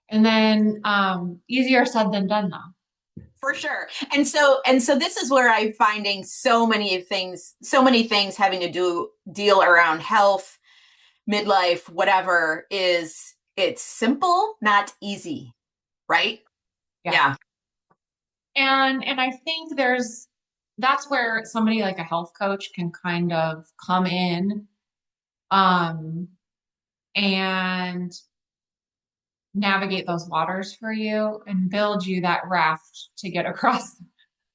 And then easier said than done though. For sure. And so this is where I'm finding so many things having to do deal around health, midlife, whatever, is it's simple, not easy, right? Yeah. Yeah. And I think that's where somebody like a health coach can kind of come in um and navigate those waters for you and build you that raft to get across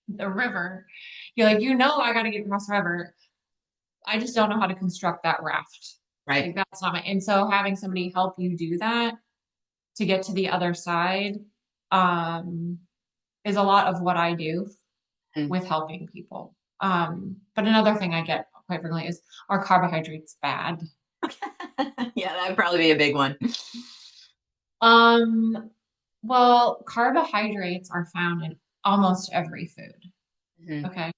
the river. You're like, I got to get across the river. I just don't know how to construct that raft. Right. Like that's not my, and so having somebody help you do that to get to the other side, um, is a lot of what I do Mm. with helping people. But another thing I get quite frequently is, are carbohydrates bad? Yeah, that would probably be a big one. Um, well, carbohydrates are found in almost every food. Mhm. Okay.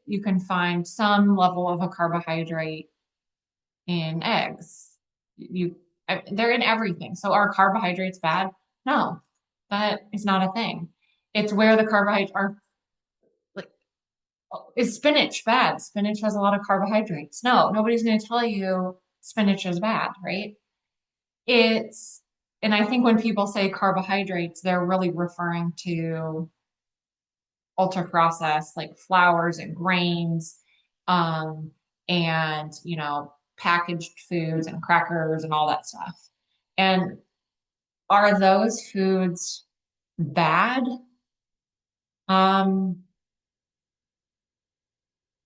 You can find some level of a carbohydrate in eggs. They're in everything. So are carbohydrates bad? No, that is not a thing. It's where the carbohydrates are. Like, is spinach bad? Spinach has a lot of carbohydrates. No, nobody's going to tell you spinach is bad, right? It's, and I think when people say carbohydrates, they're really referring to ultra processed like flours and grains, um, and packaged foods and crackers and all that stuff. And are those foods bad? Um,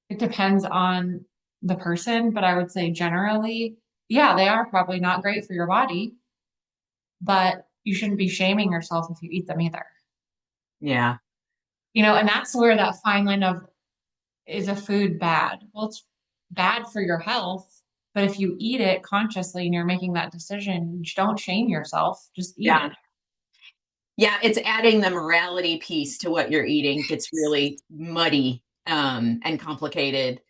it depends on the person, but I would say generally, yeah, they are probably not great for your body, but you shouldn't be shaming yourself if you eat them either. Yeah. And that's where that fine line of, is a food bad? Well, it's bad for your health, but if you eat it consciously and you're making that decision, don't shame yourself. Just eat Yeah. it. Yeah, it's adding the morality piece to what you're eating gets really muddy, and complicated.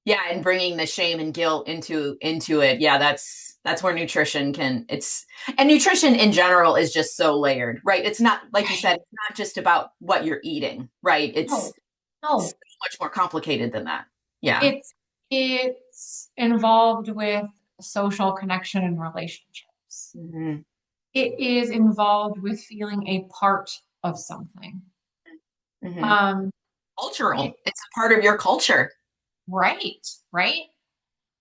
Yeah, and bringing the shame and guilt into it. Yeah, that's where nutrition can it's and nutrition in general is just so layered, right? It's not like you said, Right. it's not just about what you're eating, right? It's No, so no. much more complicated than that. Yeah. It's involved with social connection and relationships. Hmm. It is involved with feeling a part of something. Hmm. Um, it, Cultural. It's a part of your culture. right, right.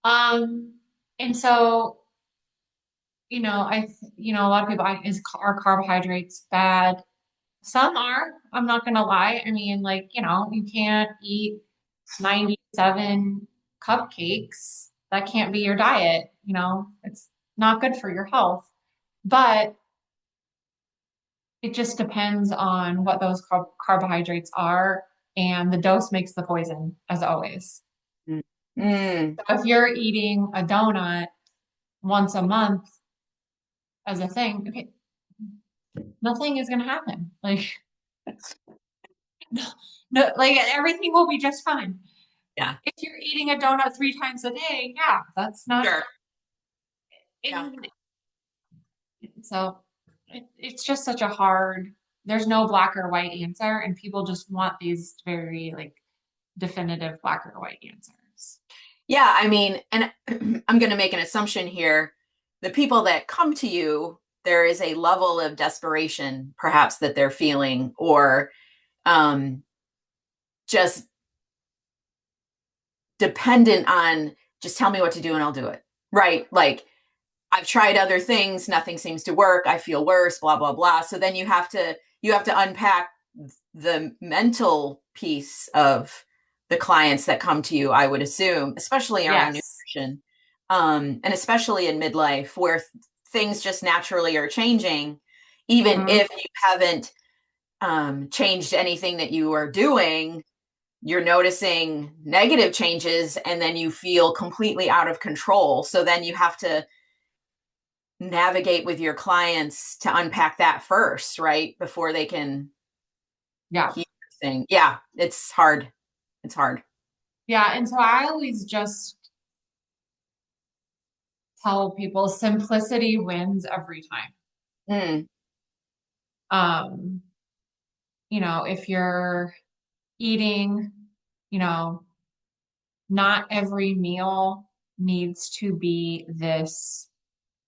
Um, and so a lot of people, are carbohydrates bad? Some are. I'm not gonna lie. I mean, like, you can't eat 97 cupcakes. That can't be your diet. It's not good for your health. But it just depends on what those carbohydrates are, and the dose makes the poison, as always. Mm. So if you're eating a donut once a month as a thing, okay, nothing is gonna happen. Like, no, like everything will be just fine. Yeah. If you're eating a donut 3 times a day, yeah, that's not. Sure. Yeah. And so it's just such a hard, there's no black or white answer, and people just want these very like definitive black or white answers. Yeah, I mean, and I'm going to make an assumption here. The people that come to you, there is a level of desperation, perhaps, that they're feeling, or um, just dependent on just tell me what to do and I'll do it. Right? Like, I've tried other things, nothing seems to work. I feel worse, blah blah blah. So then you have to unpack the mental piece of the clients that come to you, I would assume, especially around Yes. nutrition, and especially in midlife where things just naturally are changing, even Hmm. if you haven't changed anything that you are doing. You're noticing negative changes and then you feel completely out of control. So then you have to navigate with your clients to unpack that first, right? Before they can Yeah. hear thing. Yeah, it's hard. It's hard. Yeah. And so I always just tell people simplicity wins every time. Mm, Um, if you're eating, you know, not every meal needs to be this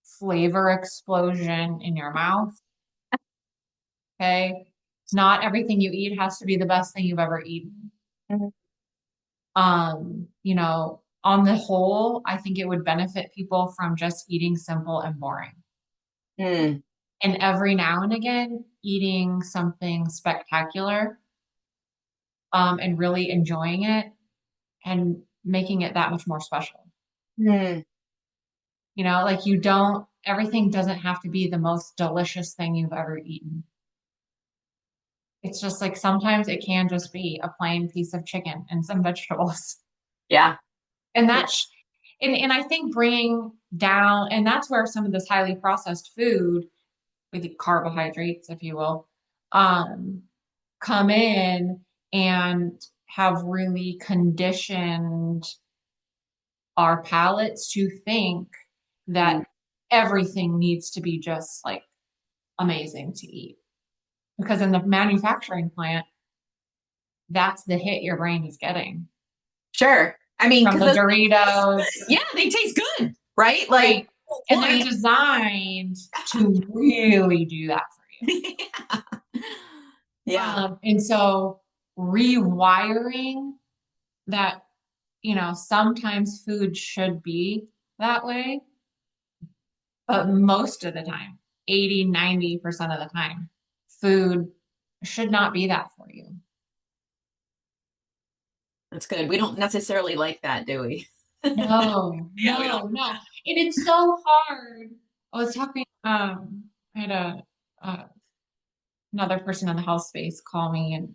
flavor explosion in your mouth. Okay. Not everything you eat has to be the best thing you've ever eaten. mm, On the whole, I think it would benefit people from just eating simple and boring. mm, And every now and again, eating something spectacular, and really enjoying it and making it that much more special. mm. Like everything doesn't have to be the most delicious thing you've ever eaten. It's just like sometimes it can just be a plain piece of chicken and some vegetables. Yeah. And Yeah. that's, and I think bringing down, and that's where some of this highly processed food, with the carbohydrates, if you will, um, come in and have really conditioned our palates to think Mm. that everything needs to be just like amazing to eat. Because in the manufacturing plant, that's the hit your brain is getting Sure. I mean, from because the those, Doritos, yeah, they taste good, right? Like, right? whole And they're point. designed to really do that for you. Yeah. Yeah. And so rewiring that, sometimes food should be that way, but most of the time, 80, 90% of the time, food should not be that for you. That's good. We don't necessarily like that, do we? No, Yeah, we no, don't. no. And it's so hard. I was talking, I had uh, another person in the health space call me and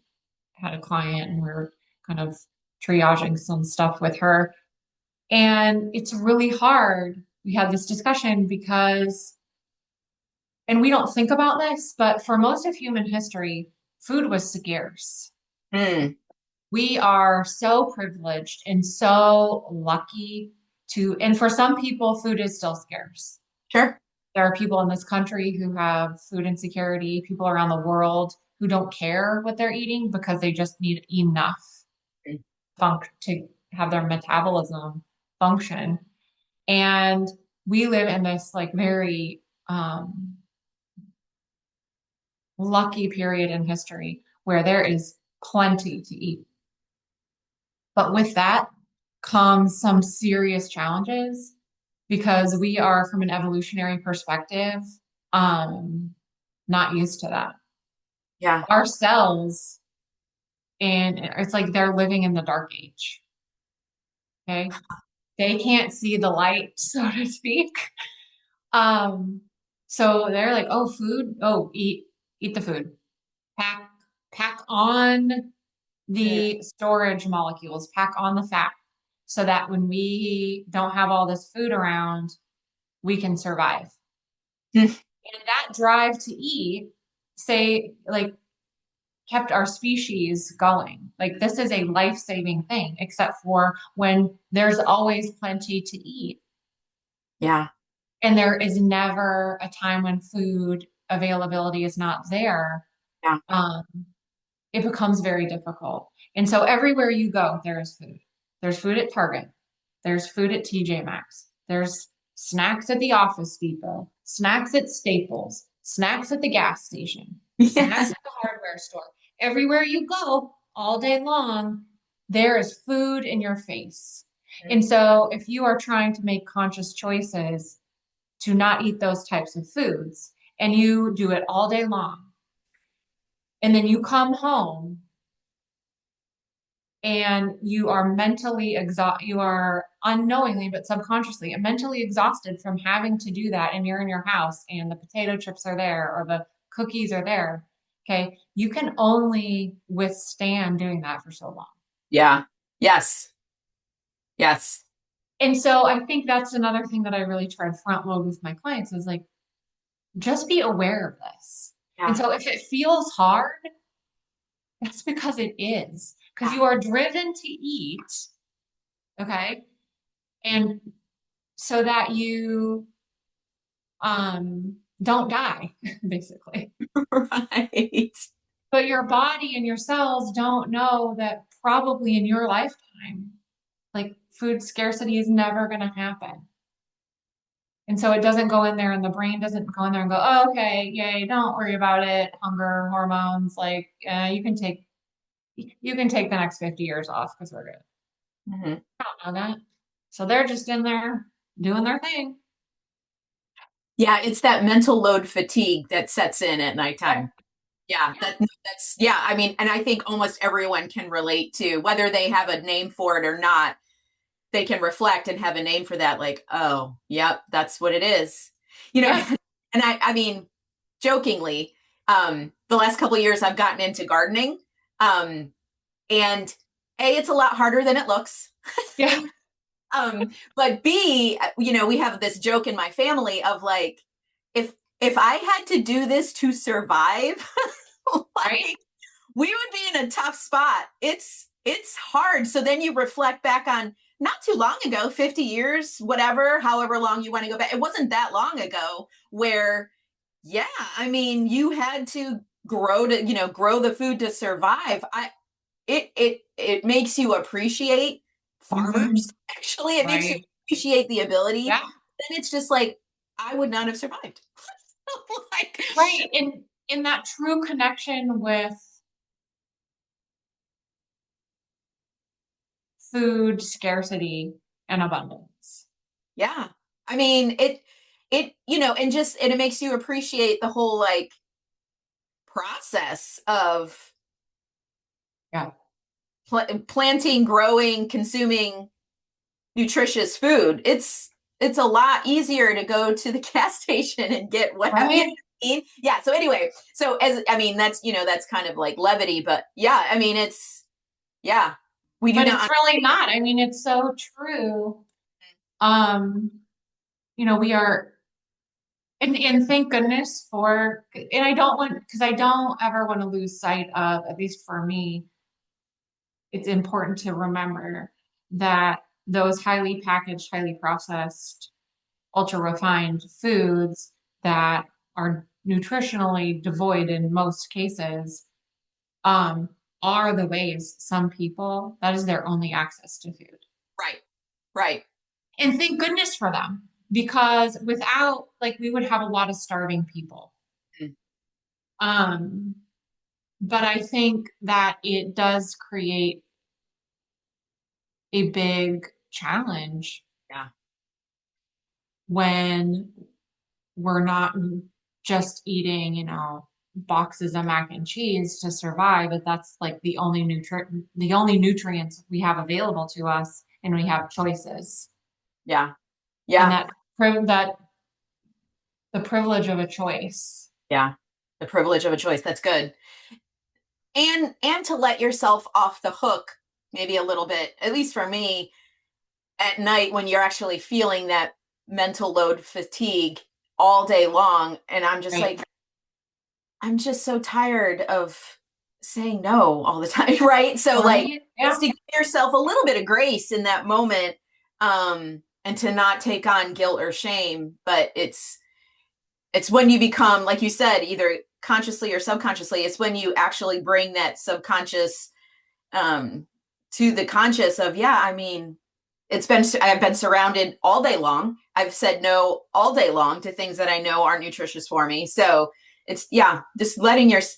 had a client, and we were kind of triaging some stuff with her. And it's really hard. We had this discussion because, and we don't think about this, but for most of human history, food was scarce. Mm, We are so privileged and so lucky and for some people, food is still scarce. sure. There are people in this country who have food insecurity, people around the world who don't care what they're eating because they just need enough to have their metabolism function. And we live in this like very lucky period in history where there is plenty to eat. But with that comes some serious challenges because we are, from an evolutionary perspective, um, not used to that. Yeah. Our cells, and it's like they're living in the dark age. Okay. They can't see the light, so to speak. Um, so they're like, oh, food, oh, eat the food. Pack, pack on Mm, the storage molecules, pack on the fat so that when we don't have all this food around, we can survive. mm. And that drive to eat, say, like, kept our species going. Like, this is a life-saving thing, except for when there's always plenty to eat. Yeah. And there is never a time when food availability is not there. Yeah. Um, it becomes very difficult. And so everywhere you go, there is food. There's food at Target. There's food at TJ Maxx. There's snacks at the Office Depot, snacks at Staples, snacks at the gas station, snacks Yeah. at the hardware store. Everywhere you go, all day long, there is food in your face. And so if you are trying to make conscious choices to not eat those types of foods, and you do it all day long, and then you come home and you are mentally exhausted, you are unknowingly but subconsciously mentally exhausted from having to do that, and you're in your house and the potato chips are there or the cookies are there. Okay, you can only withstand doing that for so long. Yeah. Yes. Yes. And so I think that's another thing that I really try to front load with my clients is like, just be aware of this. And Yeah. so if it feels hard, that's because it is, because Yeah. you are driven to eat. Okay. And so that don't die, basically. Right. But your body and your cells don't know that probably in your lifetime, like food scarcity is never going to happen. And so it doesn't go in there and the brain doesn't go in there and go, oh, okay, yay, don't worry about it. Hunger, hormones, like you can take the next 50 years off because we're good. Mhm. I don't know that. So they're just in there doing their thing. Yeah, it's that mental load fatigue that sets in at Yep. nighttime. Yeah, Yeah. that's yeah, I mean, and I think almost everyone can relate to whether they have a name for it or not, they can reflect and have a name for that, like, oh, yep, that's what it is. You know, Yep. and I mean, jokingly, the last couple of years I've gotten into gardening. And A, it's a lot harder than it looks. Yeah. But B, we have this joke in my family of like, if I had to do this to survive, Right. like we would be in a tough spot. It's hard. So then you reflect back on not too long ago, 50 years, whatever, however long you want to go back. It wasn't that long ago where, yeah, I mean, you had to grow the food to survive. It makes you appreciate Hmm. farmers. Actually, it makes you Right. appreciate the ability. Yeah. Then it's just like I would not have survived. Like, Right. In that true connection with food scarcity and abundance. yeah. I mean, and it makes you appreciate the whole like process of Yeah. planting, growing, consuming nutritious food. It's a lot easier to go to the gas station and get whatever, Right. what I mean? Yeah. So anyway, so as I mean, that's kind of like levity, but yeah, I mean, yeah, we do But it's not. really not. I mean, it's so true. Um, we are, and thank goodness for, and I don't want, because I don't ever want to lose sight of, at least for me, it's important to remember that those highly packaged, highly processed, ultra refined foods that are nutritionally devoid in most cases, um, are the ways some people, that is their only access to food. Right, right. And thank goodness for them, because without, like, we would have a lot of starving people. Mm, Um, but I think that it does create a big challenge yeah, when we're not just eating, boxes of mac and cheese to survive, if that's like the only nutrients we have available to us and we have choices. yeah, And yeah, that the privilege of a choice. yeah. The privilege of a choice. That's good. And to let yourself off the hook, maybe a little bit. At least for me, at night when you're actually feeling that mental load fatigue all day long, and I'm just Right. like, I'm just so tired of saying no all the time, right? So like Right? it's Yeah. to give yourself a little bit of grace in that moment, and to not take on guilt or shame, but it's when you become, like you said, either consciously or subconsciously, it's when you actually bring that subconscious um to the conscious of, yeah, I mean, I've been surrounded all day long. I've said no all day long to things that I know aren't nutritious for me. So it's, yeah, just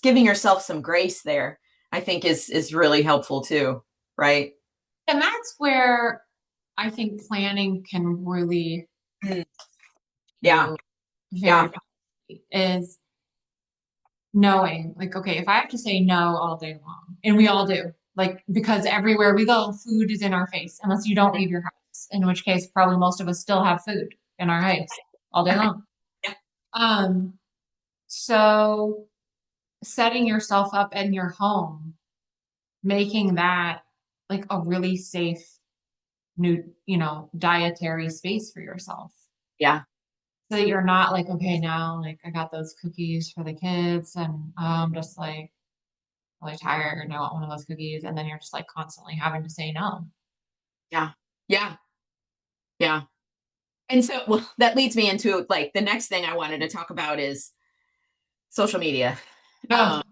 giving yourself some grace there, I think is really helpful too, right? And that's where I think planning can really Mm, yeah, do very yeah, powerfully, is knowing, like, okay, if I have to say no all day long, and we all do, like, because everywhere we go, food is in our face, unless you don't leave your house, in which case, probably most of us still have food in our house all day long. yeah, Um, so setting yourself up in your home, making that like a really safe, dietary space for yourself. yeah, So that you're not like, okay, now like I got those cookies for the kids and I'm just like really tired and I want one of those cookies. And then you're just like constantly having to say no. yeah, yeah, yeah. And so, well, that leads me into like the next thing I wanted to talk about is social media. Um, No.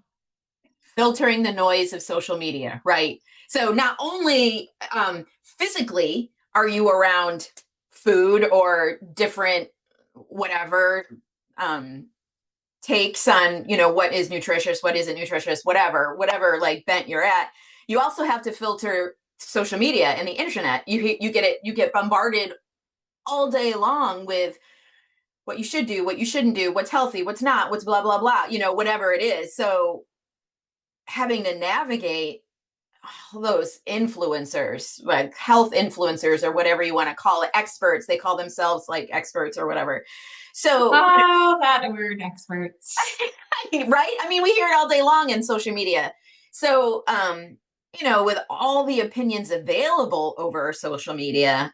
Filtering the noise of social media, right? So not only physically are you around food or different whatever um, takes on, you know, what is nutritious, what isn't nutritious, whatever like bent you're at, you also have to filter social media and the internet. You get bombarded all day long with what you should do, what you shouldn't do, what's healthy, what's not, what's blah blah blah, you know, whatever it is. So having to navigate all those influencers, like health influencers or whatever you want to call it, experts, they call themselves like experts or whatever. So, Oh, that word experts. right? I mean, we hear it all day long in social media. So, you know, with all the opinions available over social media,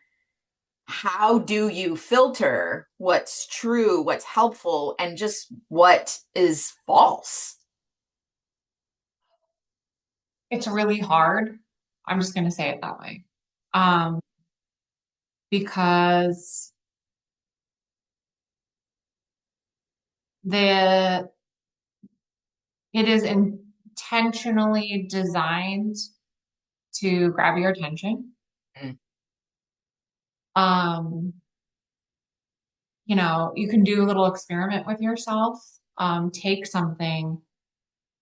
how do you filter what's true, what's helpful, and just what is false? It's really hard. I'm just going to say it that way. Um, because the it is intentionally designed to grab your attention. Mm. Um, you know, you can do a little experiment with yourself. Take something,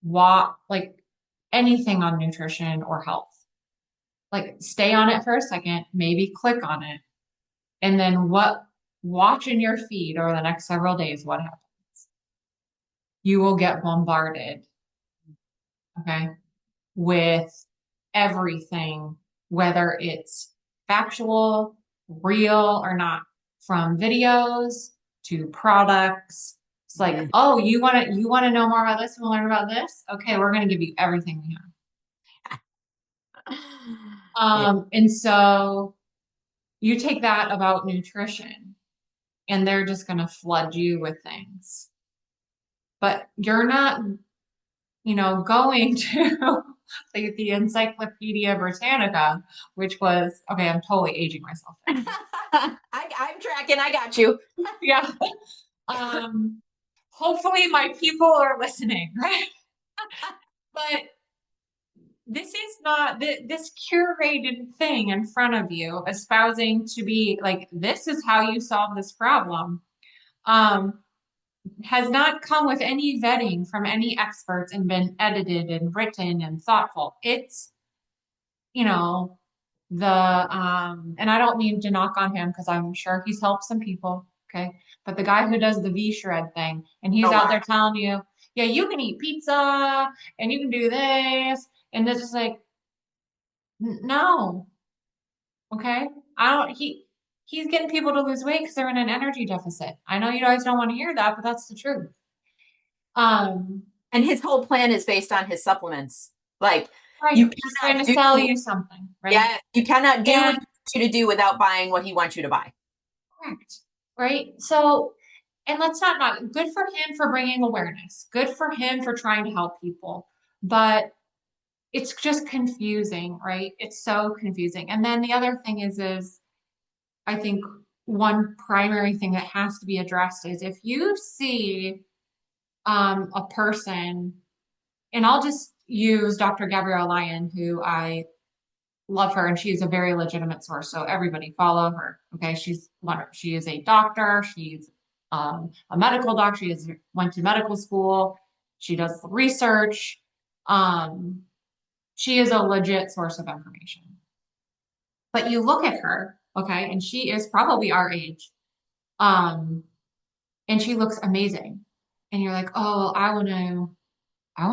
walk like anything on nutrition or health. Like stay on it for a second, maybe click on it, and then watch in your feed over the next several days what happens. You will get bombarded, okay, with everything, whether it's factual, real or not, from videos to products. It's like, Mm. oh, you want to know more about this and learn about this? Okay, we're going to give you everything we have. Yeah. And so you take that about nutrition and they're just going to flood you with things. But you're not, going to the Encyclopedia Britannica, which was, okay, I'm totally aging myself there. I'm tracking. I got you. Yeah. Hopefully my people are listening, right? But this is not this curated thing in front of you, espousing to be like, this is how you solve this problem. Um, has not come with any vetting from any experts and been edited and written and thoughtful. It's, you know, and I don't mean to knock on him because I'm sure he's helped some people, okay? But the guy who does the V shred thing and he's Oh out my. there telling you, yeah, you can eat pizza and you can do this, and it's just like, no, okay? I don't he's getting people to lose weight because they're in an energy deficit. I know you guys don't want to hear that, but that's the truth. Um, And his whole plan is based on his supplements. Like right. you He's trying cannot to do, sell you something, right? yeah, you cannot do what And he wants you to do without buying what he wants you to buy. correct, right? So, and let's not good for him for bringing awareness, good for him for trying to help people, but it's just confusing, right? It's so confusing. And then the other thing is I think one primary thing that has to be addressed is if you see a person, and I'll just use Dr. Gabrielle Lyon, who I love her, and she is a very legitimate source. So everybody follow her. Okay, she is a doctor. She's a medical doctor. Went to medical school. She does research. Um, she is a legit source of information. But you look at her, okay, and she is probably our age, um, and she looks amazing. And you're like, oh, well, I want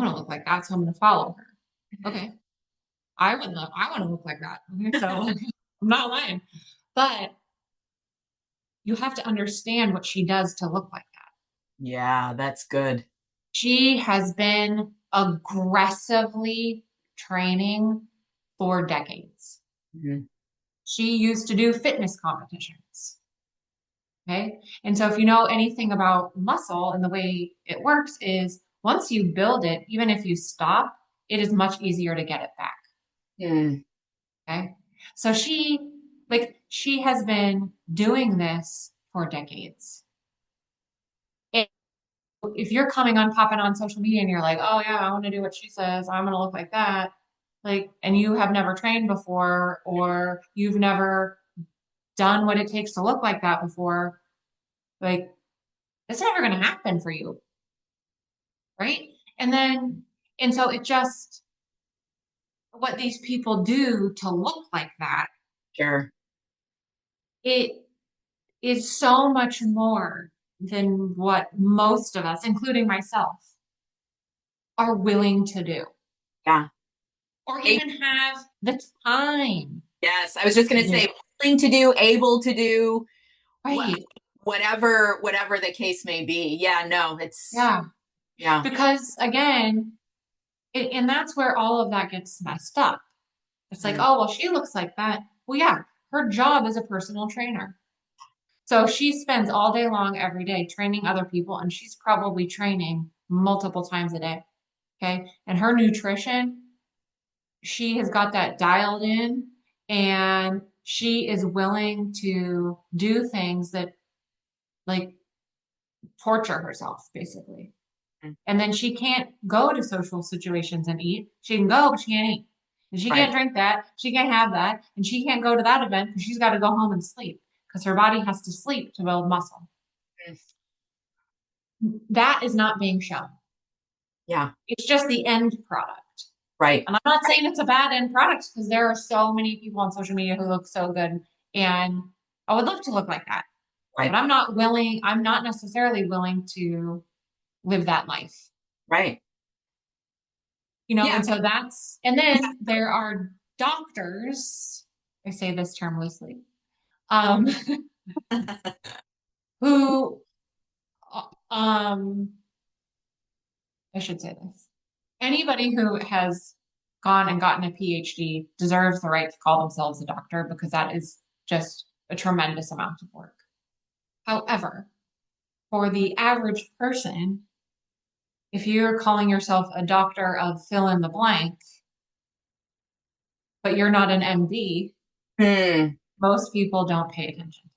to look like that, so I'm going to follow her. Okay, I want to look like that. Okay, so I'm not lying. But you have to understand what she does to look like that. Yeah, that's good. She has been aggressively training for decades. Mhm. She used to do fitness competitions. Okay. And so if you know anything about muscle and the way it works is once you build it, even if you stop, it is much easier to get it back. Okay. So she has been doing this for decades. And if you're coming on, popping on social media and you're like, oh yeah, I want to do what she says, I'm going to look like that, like, and you have never trained before, or you've never done what it takes to look like that before, like, it's never going to happen for you, right? And then, and so it just, what these people do to look like that, Sure. it is so much more than what most of us, including myself, are willing to do Yeah. or Hey, even have the time yes. I was just going to to do. say, willing to do, able to do, wha- Right. whatever the case may be. Yeah, no, it's, Yeah. yeah. Because again, and that's where all of that gets messed up. It's like, Mm, oh, well, she looks like that. Well, yeah, her job is a personal trainer. So she spends all day long every day training other people, and she's probably training multiple times a day. Okay. And her nutrition, she has got that dialed in, and she is willing to do things that like torture herself, basically. mm, And then she can't go to social situations and eat. She can go, but she can't eat. And she can't right. drink that. She can't have that. And she can't go to that event because she's got to go home and sleep because her body has to sleep to build muscle. Mm, That is not being shown. yeah. It's just the end product. Right. And I'm not saying it's a bad end product because there are so many people on social media who look so good. And I would love to look like that. But Right. I'm not necessarily willing to live that life. Right. Yeah. And so and then there are doctors, I say this term loosely, um, who, um, I should say this. Anybody who has gone and gotten a PhD deserves the right to call themselves a doctor because that is just a tremendous amount of work. However, for the average person, if you're calling yourself a doctor of fill in the blank, but you're not an MD, Hmm. most people don't pay attention.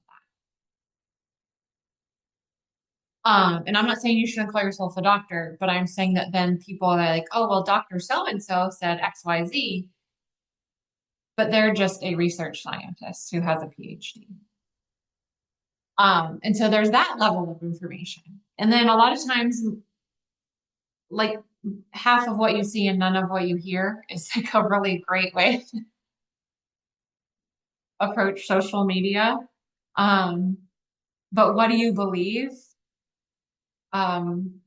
And I'm not saying you shouldn't call yourself a doctor, but I'm saying that then people are like, oh, well, Dr. So and so said XYZ, but they're just a research scientist who has a PhD. And so there's that level of information. And then a lot of times, like half of what you see and none of what you hear is like a really great way to approach social media. Um, but what do you believe? Um,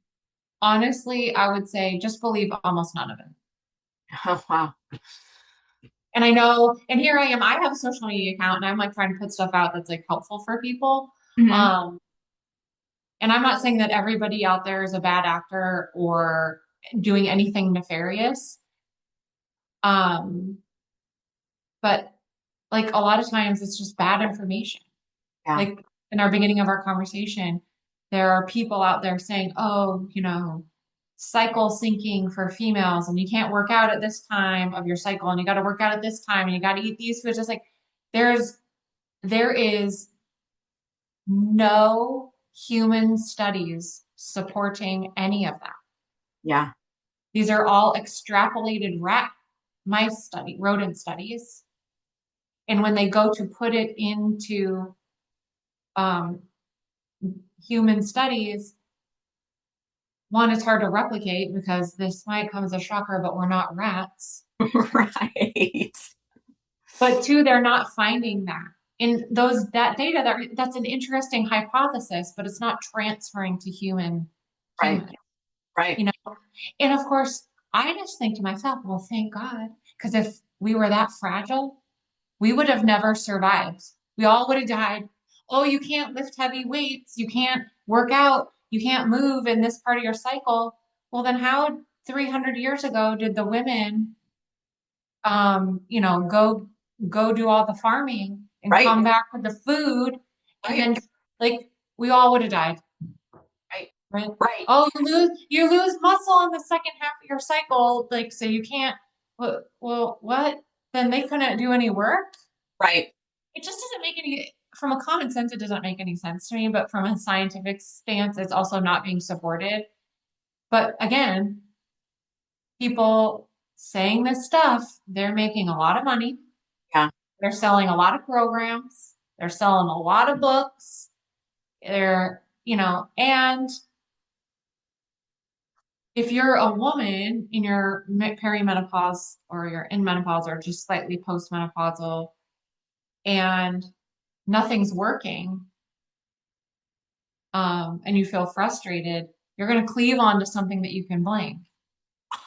Honestly, I would say just believe almost none of it. Oh, wow. And I know, and here I am, I have a social media account and I'm like trying to put stuff out that's like helpful for people. Hmm. Um, and I'm not saying that everybody out there is a bad actor or doing anything nefarious. Um, but like a lot of times it's just bad information. Yeah. Like in our beginning of our conversation, there are people out there saying, oh, cycle syncing for females, and you can't work out at this time of your cycle, and you got to work out at this time, and you got to eat these foods. Just like there's there is no human studies supporting any of that. Yeah. These are all extrapolated rodent studies. And when they go to put it into um, human studies, one, it's hard to replicate because this might come as a shocker, but we're not rats. Right. But two, they're not finding that. In that data, that's an interesting hypothesis, but it's not transferring to Right. human. Right. You know, and of course, I just think to myself, well, thank God, because if we were that fragile, we would have never survived. We all would have died. Oh, you can't lift heavy weights, you can't work out, you can't move in this part of your cycle. Well, then how 300 years ago did the women, go do all the farming and Right. come back with the food, and Right. then like we all would have died. Right. Right. Right. Oh, you lose muscle in the second half of your cycle, like so you can't. Well, what? Then they couldn't do any work. Right. It just doesn't make any from a common sense, it doesn't make any sense to me, but from a scientific stance, it's also not being supported. But again, people saying this stuff, they're making a lot of money. Yeah. They're selling a lot of programs. They're selling a lot of books. And if you're a woman in your perimenopause or you're in menopause or just slightly postmenopausal and nothing's working, and you feel frustrated, you're going to cleave on to something that you can blame.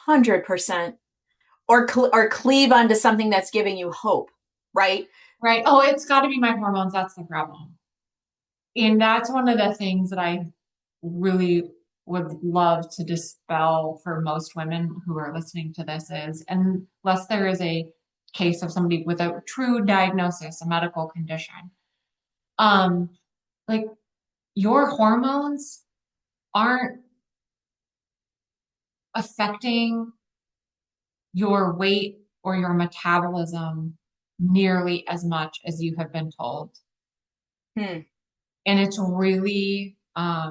100%. Or cleave onto something that's giving you hope, right? Right? Oh, it's got to be my hormones. That's the problem. And that's one of the things that I really would love to dispel for most women who are listening to this is unless there is a case of somebody with a true diagnosis, a medical condition, um, like your hormones aren't affecting your weight or your metabolism nearly as much as you have been told. Hmm. And it's really I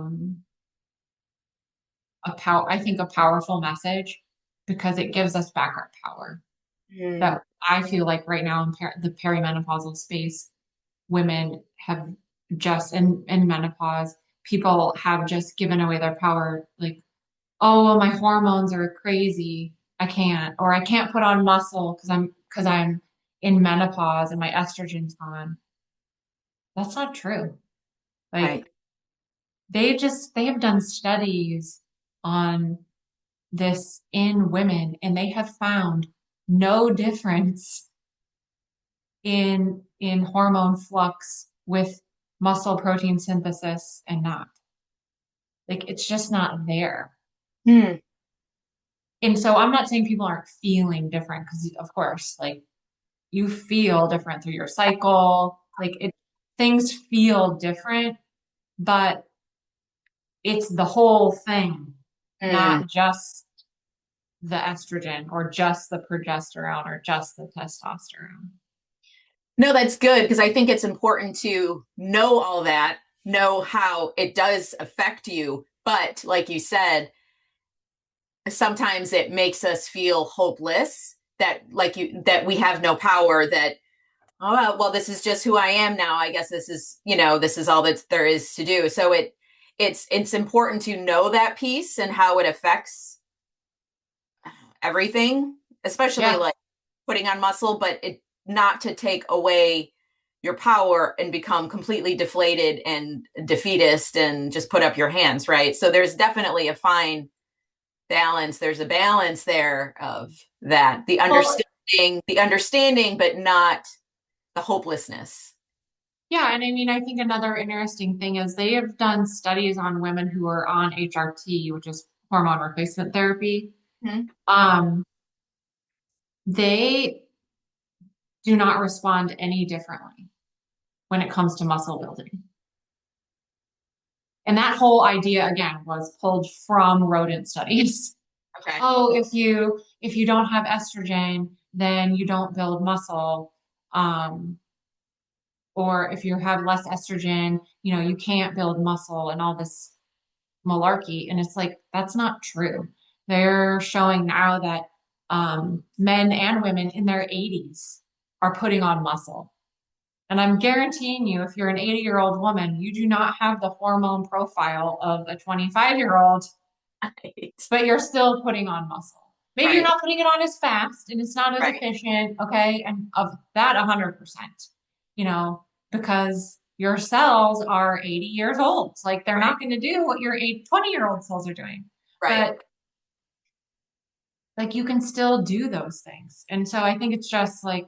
think a powerful message because it gives us back our power. Hmm. That I feel like right now in the perimenopausal space, women have just in menopause, people have just given away their power. Like, oh, well, my hormones are crazy. I can't, or I can't put on muscle because I'm in menopause and my estrogen's gone. That's not true. Right. Like they have done studies on this in women and they have found no difference in hormone flux with muscle protein synthesis and not. Like it's just not there. Hmm. And so I'm not saying people aren't feeling different because of course, like you feel different through your cycle. Things feel different, but it's the whole thing, Hmm. not just the estrogen or just the progesterone or just the testosterone. No, that's good because I think it's important to know all that, know how it does affect you. But like you said, sometimes it makes us feel hopeless that we have no power, that oh well, this is just who I am now. I guess this is all that there is to do. So it's important to know that piece and how it affects everything, especially Yeah. like putting on muscle, but it not to take away your power and become completely deflated and defeatist and just put up your hands, right? So there's definitely a fine balance. There's a balance there of that, Well, the understanding, but not the hopelessness. yeah, and I mean, I think another interesting thing is they have done studies on women who are on HRT, which is hormone replacement therapy. Mm-hmm. Um, they do not respond any differently when it comes to muscle building. And that whole idea again was pulled from rodent studies. Okay. Oh, if you don't have estrogen, then you don't build muscle. Um, or if you have less estrogen, you can't build muscle and all this malarkey. And it's like, that's not true. They're showing now that men and women in their 80s are putting on muscle. And I'm guaranteeing you, if you're an 80-year-old woman, you do not have the hormone profile of a 25-year-old, Right. but you're still putting on muscle. Maybe you're Right. not putting it on as fast and it's not as Right. efficient, okay? And of that 100%, because your cells are 80 years old. Like they're Right. not going to do what your 20-year-old cells are doing. Right. But like you can still do those things. And so I think it's just like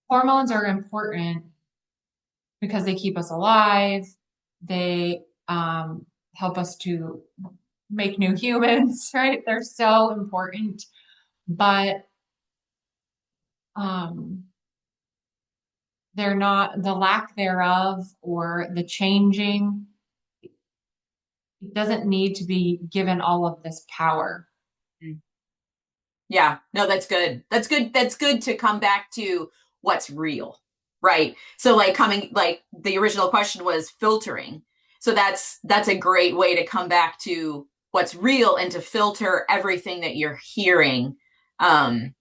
hormones are important because they keep us alive. They help us to make new humans, right? They're so important. But um, they're not the lack thereof or the changing. It doesn't need to be given all of this power. Yeah. No, that's good. That's good. That's good to come back to what's real. right? So like coming, like the original question was filtering. So that's a great way to come back to what's real and to filter everything that you're hearing. Um,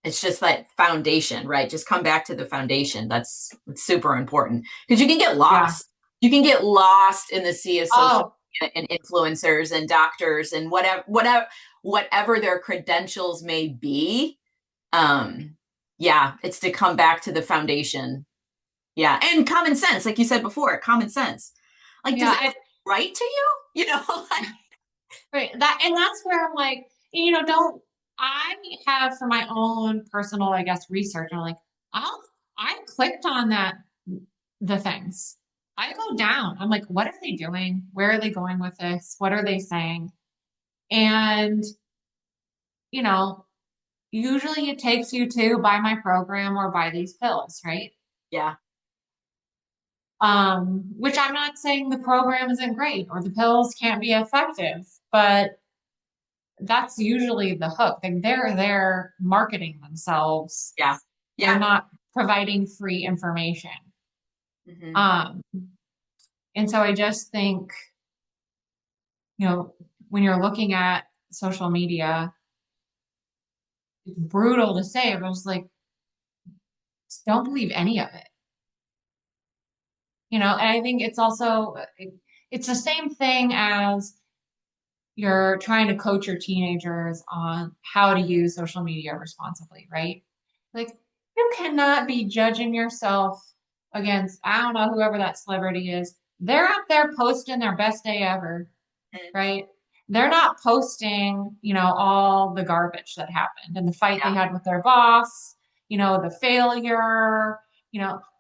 it's just that foundation, right? Just come back to the foundation. That's super important because you can get Yeah. lost. You can get lost in the sea of social Oh, media and influencers and doctors and whatever their credentials may be. Um, yeah, it's to come back to the foundation. Yeah, and common sense, like you said before, common sense. Like, does yeah. that feel right to you? You know, like, Right. And that's where I'm like, don't I have for my own personal, I guess, research. I'm like, I'll I clicked on the things. I go down. I'm like, what are they doing? Where are they going with this? What are they saying? And, you know, usually it takes you to buy my program or buy these pills, right? yeah, Which I'm not saying the program isn't great or the pills can't be effective, but that's usually the hook. Like they're there marketing themselves. yeah, They're yeah. not providing free information. Hmm. Um, and so I just think, when you're looking at social media, it's brutal to say, but I was like, just don't believe any of it. And I think it's also it's the same thing as you're trying to coach your teenagers on how to use social media responsibly, right? Like, you cannot be judging yourself against, I don't know, whoever that celebrity is. They're out there posting their best day ever, right? They're not posting, all the garbage that happened and the fight they Yeah. had with their boss, the failure,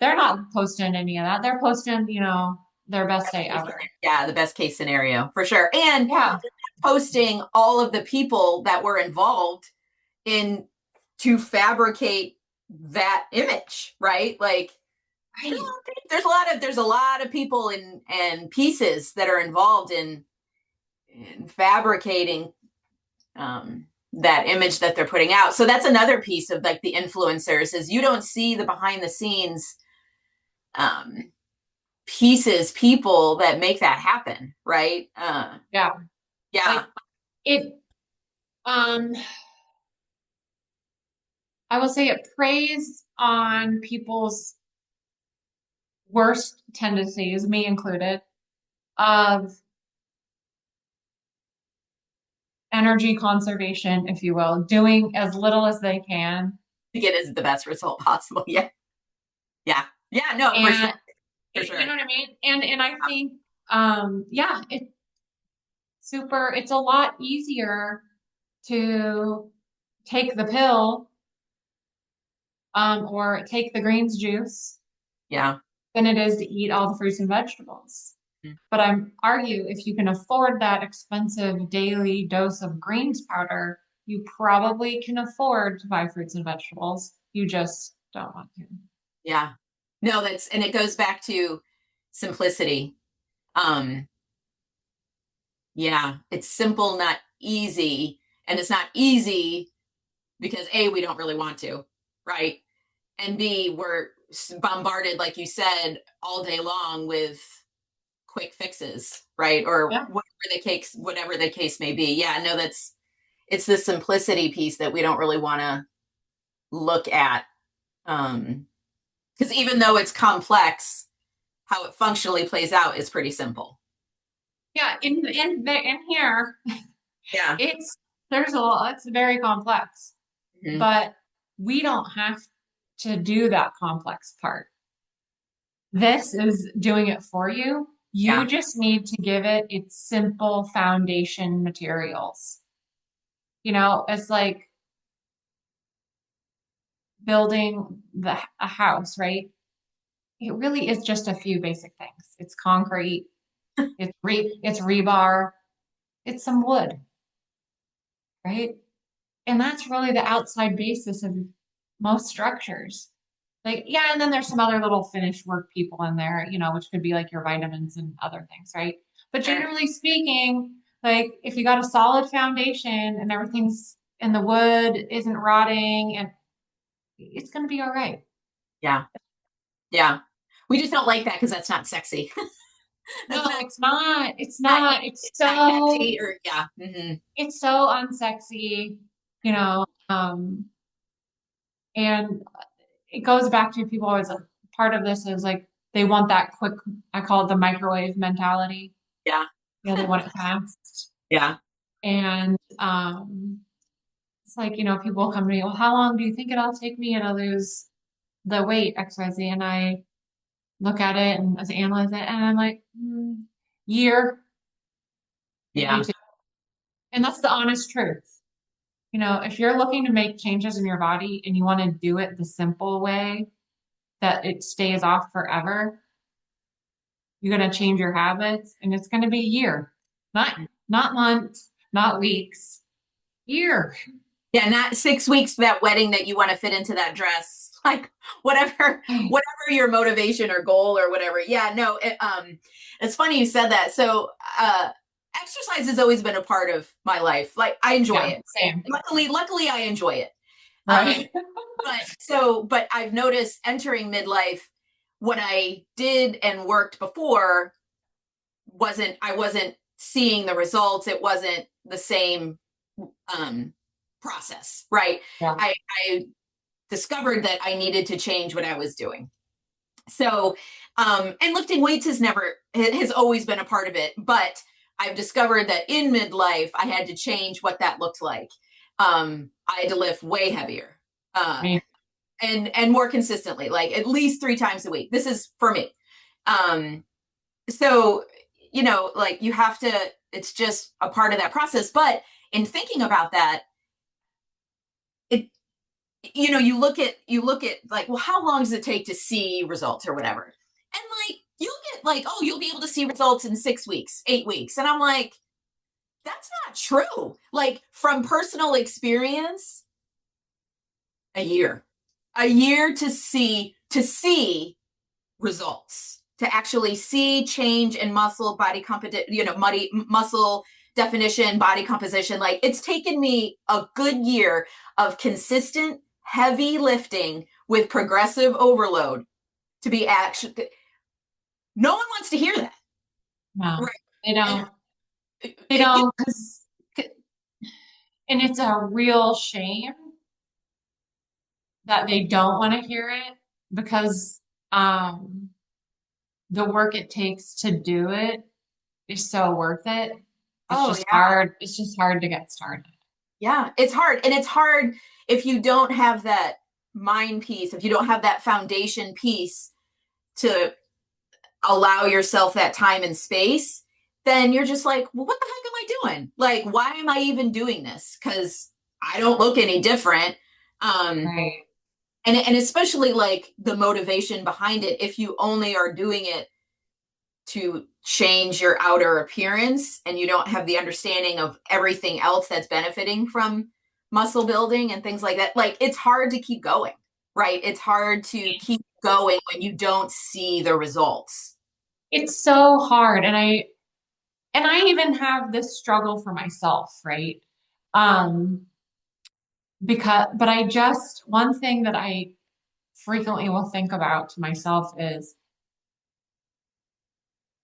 they're not posting any of that. They're posting, their best day ever. Yeah, the best case scenario for sure. And Yeah. posting all of the people that were involved in to fabricate that image, right? Like Right. there's a lot of people and pieces that are involved in fabricating that image that they're putting out. So that's another piece of like the influencers is you don't see the behind the scenes um, pieces, people that make that happen, right? Yeah. Yeah, Like it, um, I will say it preys on people's worst tendencies, me included, of energy conservation, if you will, doing as little as they can. to get is the best result possible. Yeah, yeah, yeah. No, for sure, And for you sure. know what I mean? And I think, yeah, it's a lot easier to take the pill, or take the greens juice Yeah. than it is to eat all the fruits and vegetables. But I'm argue if you can afford that expensive daily dose of greens powder, you probably can afford to buy fruits and vegetables. You just don't want to. Yeah. No, and it goes back to simplicity. Um, yeah, it's simple, not easy. And it's not easy because A, we don't really want to, right? And B, we're bombarded, like you said, all day long with quick fixes, right? Or Yeah. whatever the case may be. Yeah, no, it's the simplicity piece that we don't really want to look at. Because even though it's complex, how it functionally plays out is pretty simple. Yeah. In here, Yeah. it's there's a lot, it's very complex, Mhm. but we don't have to do that complex part. This is doing it for you. You Yeah. just need to give it its simple foundation materials. It's like building a house, right? It really is just a few basic things. It's concrete, it's rebar, it's some wood, right? And that's really the outside basis of most structures. Like, yeah, and then there's some other little finished work people in there, which could be like your vitamins and other things, right? But Sure. generally speaking, like if you got a solid foundation and everything's and the wood isn't rotting and it's going to be all right. Yeah. Yeah. We just don't like that because that's not sexy. That's No, not, it's not. It's not not. It's it's not so catchy or yeah. Hmm. it's so unsexy, you know. And it goes back to people always part of this is like they want that quick, I call it the microwave mentality. Yeah. They want it fast. Yeah. And it's like, people come to me, well, how long do you think it'll take me to lose the weight XYZ? And I look at it and as analyze it, and I'm like, year, maybe Yeah. two. And that's the honest truth. If you're looking to make changes in your body and you want to do it the simple way that it stays off forever, you're going to change your habits and it's going to be a year, not months, not weeks, year. Yeah, not 6 weeks for that wedding that you want to fit into that dress. Like whatever your motivation or goal or whatever. Yeah, no, it's funny you said that. So, exercise has always been a part of my life. Like I enjoy Yeah, it. Right? same. Luckily I enjoy it. Um, Right. but I've noticed entering midlife, what I did and worked before I wasn't seeing the results. It wasn't the same um process, right? Yeah. I discovered that I needed to change what I was doing. So, and lifting weights has always been a part of it, but I've discovered that in midlife, I had to change what that looked like. I had to lift way heavier, Me. and more consistently, like at least 3 times a week. This is for me. Um, so, like you have to, it's just a part of that process. But in thinking about that, it you look at like, well, how long does it take to see results or whatever? And like you'll get like, oh, you'll be able to see results in 6 weeks, 8 weeks. And I'm like, that's not true. Like from personal experience, a year. A year to see results, to actually see change in muscle, body composition, muscle definition, body composition. Like it's taken me a good year of consistent heavy lifting with progressive overload to be actually. No one wants to hear that, No, right? they And don't. it, They it, don't, and it's a real shame that they don't want to hear it because um, the work it takes to do it is so worth it. It's oh just yeah, hard. It's just hard to get started. yeah, it's hard, and it's hard if you don't have that mind piece, if you don't have that foundation piece to allow yourself that time and space, then you're just like, well, what the heck am I doing? Like, why am I even doing this? Because I don't look any different. Um, Right. and especially like the motivation behind it, if you only are doing it to change your outer appearance and you don't have the understanding of everything else that's benefiting from muscle building and things like that, like it's hard to keep going, right? It's hard to keep going when you don't see the results. It's so hard. And I even have this struggle for myself, right? Um, but I just, one thing that I frequently will think about to myself is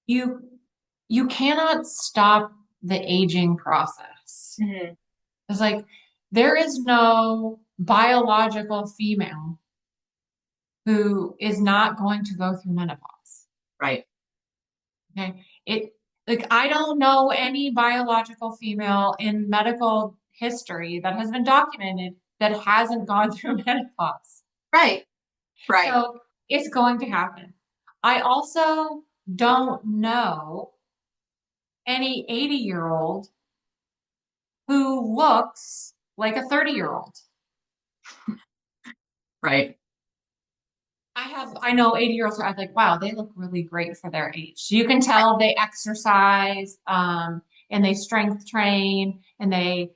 you, you cannot stop the aging process. Mhm. It's like there is no biological female who is not going to go through menopause. Right. Okay. Like I don't know any biological female in medical history that has been documented that hasn't gone through menopause. Right. Right. So it's going to happen. I also don't know any 80-year-old who looks like a 30-year-old. Right. I know 80-year-olds who are like, wow, they look really great for their age. You can tell they exercise, and they strength train, and they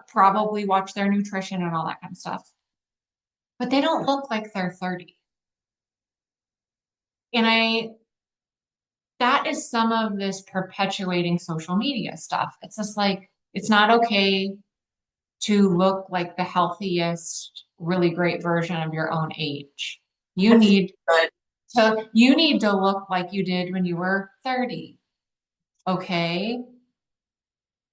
probably watch their nutrition and all that kind of stuff. But they don't look like they're 30. And that is some of this perpetuating social media stuff. It's just like, it's not okay to look like the healthiest, really great version of your own age. You That's need good. So you need to look like you did when you were 30. Okay.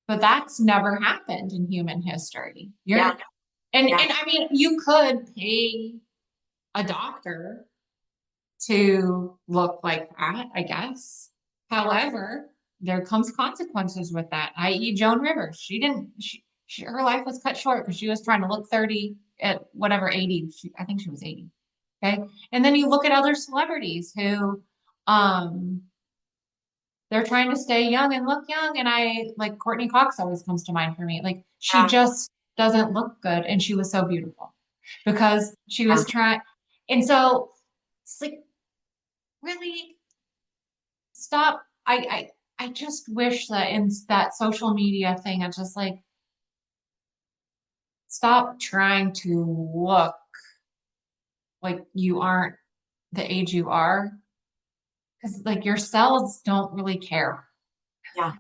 But that's never happened in human history. Yeah. And I mean, you could pay a doctor to look like that, I guess. However, there comes consequences with that, i.e. Joan Rivers. Her life was cut short because she was trying to look 30 at whatever 80. I think she was 80. Okay. And then you look at other celebrities who um they're trying to stay young and look young. And I like Courtney Cox always comes to mind for me. Like she Yeah. just doesn't look good. And she was so beautiful because she Yeah. was trying. And so it's like, really stop. I just wish that in that social media thing, it's just like, stop trying to look like you aren't the age you are. Because like your cells don't really care. Yeah.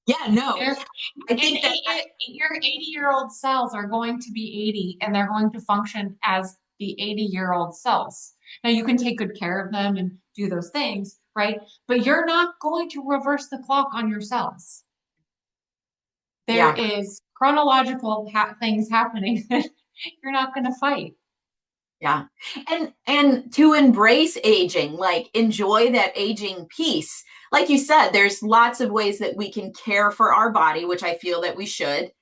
Yeah. No, They're, I and think that, your 80-year-old cells are going to be 80 and they're going to function as the 80-year-old cells. Now you can take good care of them and do those things, right? But you're not going to reverse the clock on your cells. There yeah. is chronological things happening that you're not going to fight. Yeah. And to embrace aging, like enjoy that aging piece. Like you said, there's lots of ways that we can care for our body, which I feel that we should.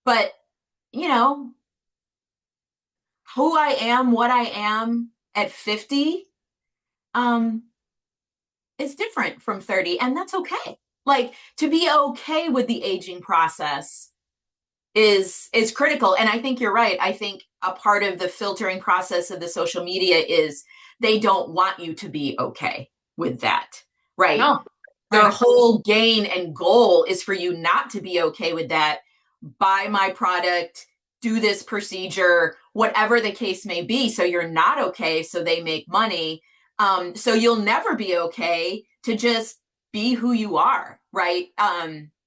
But, you know, who I am, what I am at 50, um, is different from 30, and that's okay. Like to be okay with the aging process is critical. And I think you're right. I think a part of the filtering process of the social media is they don't want you to be okay with that, right? No, Their right. whole gain and goal is for you not to be okay with that. Buy my product, do this procedure, whatever the case may be, so you're not okay, so they make money. So you'll never be okay to just be who you are, right?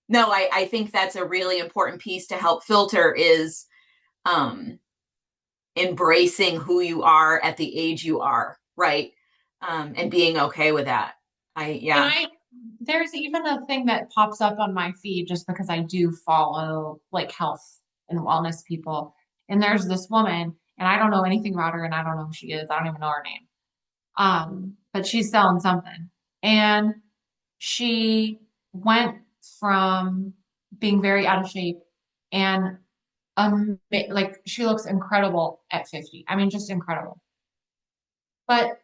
No, I think that's a really important piece to help filter is um, embracing who you are at the age you are, right? And being okay with that. And Yeah. there's even a thing that pops up on my feed just because I do follow like health and wellness people. And there's this woman, and I don't know anything about her, and I don't know who she is. I don't even know her name. But she's selling something. And she went from being very out of shape and like she looks incredible at 50. I mean, just incredible. But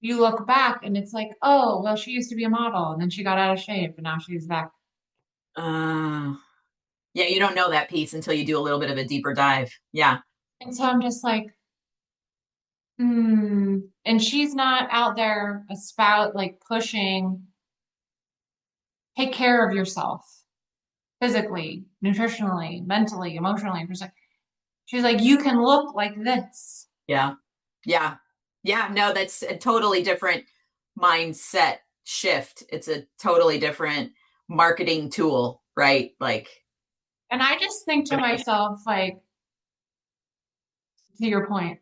you look back and it's like, oh, well, she used to be a model and then she got out of shape and now she's back. Uh, yeah, you don't know that piece until you do a little bit of a deeper dive. Yeah. And so I'm just like, hmm. And she's not out there a spout like pushing, take care of yourself physically, nutritionally, mentally, emotionally. She's like, you can look like this. Yeah. Yeah. Yeah. No, that's a totally different mindset shift. It's a totally different marketing tool, right? Like, And I just think to myself, like, to your point,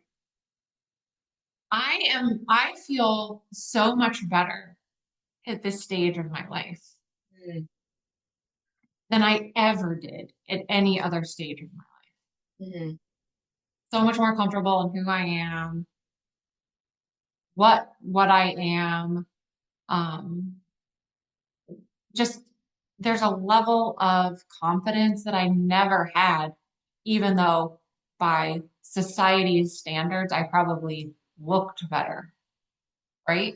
I feel so much better at this stage of my life mm, than I ever did at any other stage of my life. mm, So much more comfortable in who I am, what I am. Um, just there's a level of confidence that I never had, even though by society's standards, I probably looked better, right?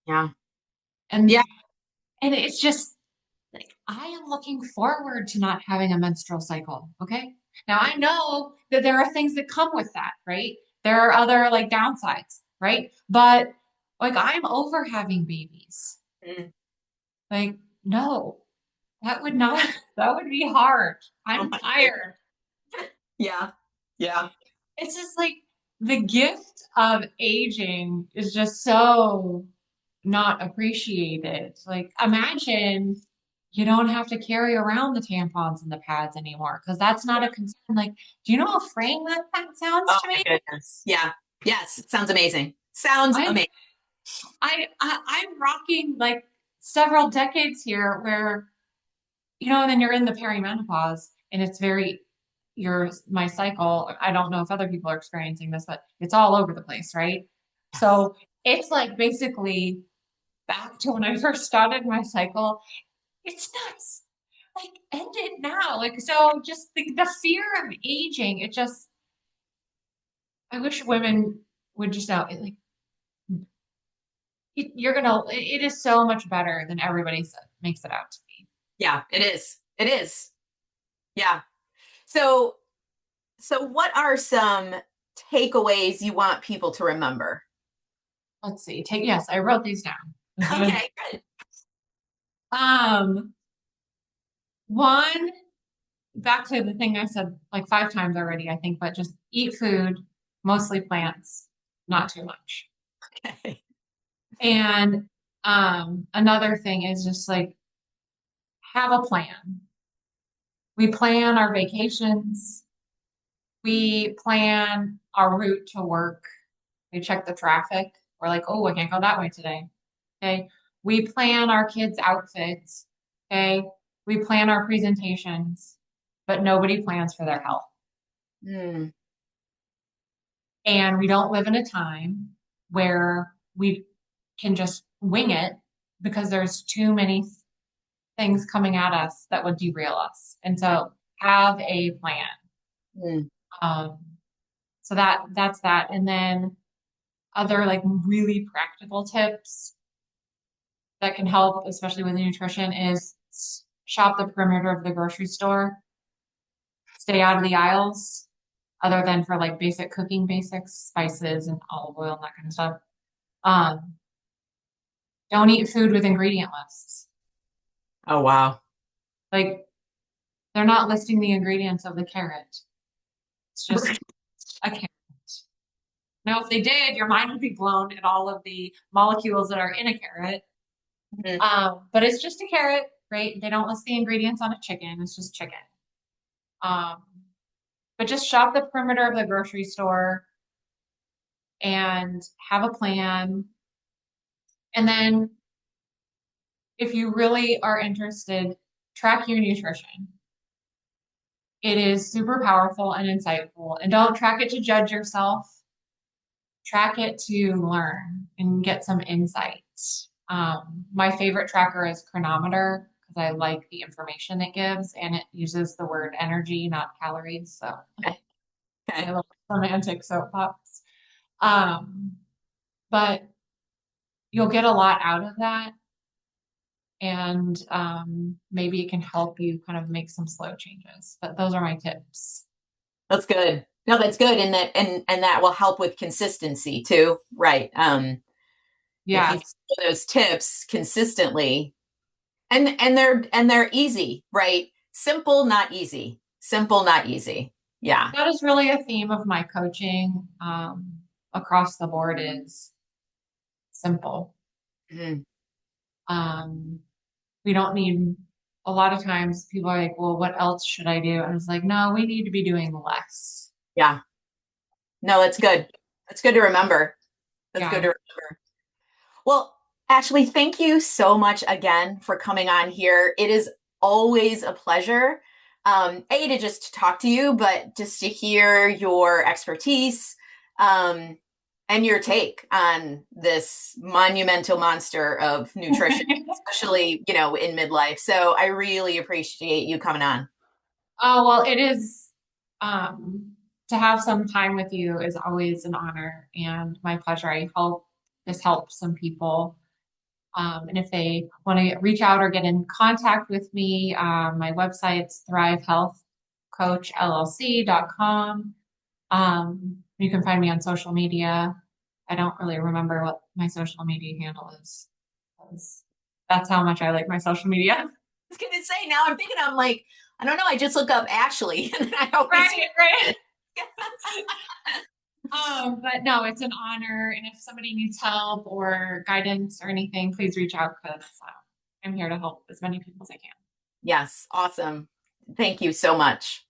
yeah. Yeah. And and it's just like I am looking forward to not having a menstrual cycle. Okay. Now I know that there are things that come with that, right? There are other like downsides, right? But like I'm over having babies. Mm, Like, no, that would not, that would be hard. oh I'm my goodness. tired. Yeah. Yeah. It's just like the gift of aging is just so not appreciated. Like, imagine you don't have to carry around the tampons and the pads anymore because that's not a concern. Like, do you know how freeing that sounds Oh to my me? goodness. Yeah. Yes. It sounds amazing. Sounds I'm amazing. I'm rocking like several decades here where, and then you're in the perimenopause and it's very my cycle. I don't know if other people are experiencing this, but it's all over the place, right? Yes. So it's like basically back to when I first started my cycle. It's nuts. Like, end it now. Like, so just the fear of aging, I wish women would just know, like, it is so much better than everybody makes it out to be. Yeah, it is. It is. Yeah. So, so what are some takeaways you want people to remember? Let's see. Yes, I wrote these down. Okay, good. Um, one, back to the thing I said like 5 times already, I think, but just eat food, mostly plants, not too much. Okay. And another thing is just like have a plan. We plan our vacations, we plan our route to work, we check the traffic. We're like, oh, I can't go that way today. Okay. We plan our kids' outfits. Okay. We plan our presentations, but nobody plans for their health. Mm, And we don't live in a time where we can just wing it because there's too many things coming at us that would derail us. And so have a plan. mm. Um, so that's that. And then other like really practical tips that can help, especially with nutrition, is shop the perimeter of the grocery store, stay out of the aisles, other than for like basic cooking basics, spices and olive oil and that kind of stuff. Um, don't eat food with ingredient lists. Oh, wow. Like they're not listing the ingredients of the carrot. It's just a carrot. Now, if they did, your mind would be blown at all of the molecules that are in a carrot. Mhm. But it's just a carrot, right? They don't list the ingredients on a chicken. It's just chicken. Um, but just shop the perimeter of the grocery store and have a plan. And then if you really are interested, track your nutrition. It is super powerful and insightful. And don't track it to judge yourself. Track it to learn and get some insights. My favorite tracker is Chronometer because I like the information it gives and it uses the word energy, not calories. So Okay. my Okay. little romantic soapbox. Um, but you'll get a lot out of that. And maybe it can help you kind of make some slow changes. But those are my tips. That's good. No, that's good. And that will help with consistency too. Right. If you Yes. follow those tips consistently, and they're easy, right? Simple, not easy. Simple, not easy. Yeah. That is really a theme of my coaching across the board is simple. Mhm. Um, we don't need, a lot of times people are like, well, what else should I do? And it's like, no, we need to be doing less. Yeah. No, that's good. That's good to remember. That's good Yeah. to remember. Well, Ashley, thank you so much again for coming on here. It is always a pleasure, A, to just talk to you, but just to hear your expertise and your take on this monumental monster of nutrition, especially, in midlife. So I really appreciate you coming on. Oh, well, it is, um, to have some time with you is always an honor and my pleasure. I hope this helps some people. And if they want to reach out or get in contact with me, my website's thrivehealthcoachllc.com. You can find me on social media. I don't really remember what my social media handle is. 'Cause that's how much I like my social media. I was going to say, now I'm thinking, I'm like, I don't know. I just look up Ashley and I always, Right, right. But no, it's an honor. And if somebody needs help or guidance or anything, please reach out because I'm here to help as many people as I can. yes, awesome. Thank you so much.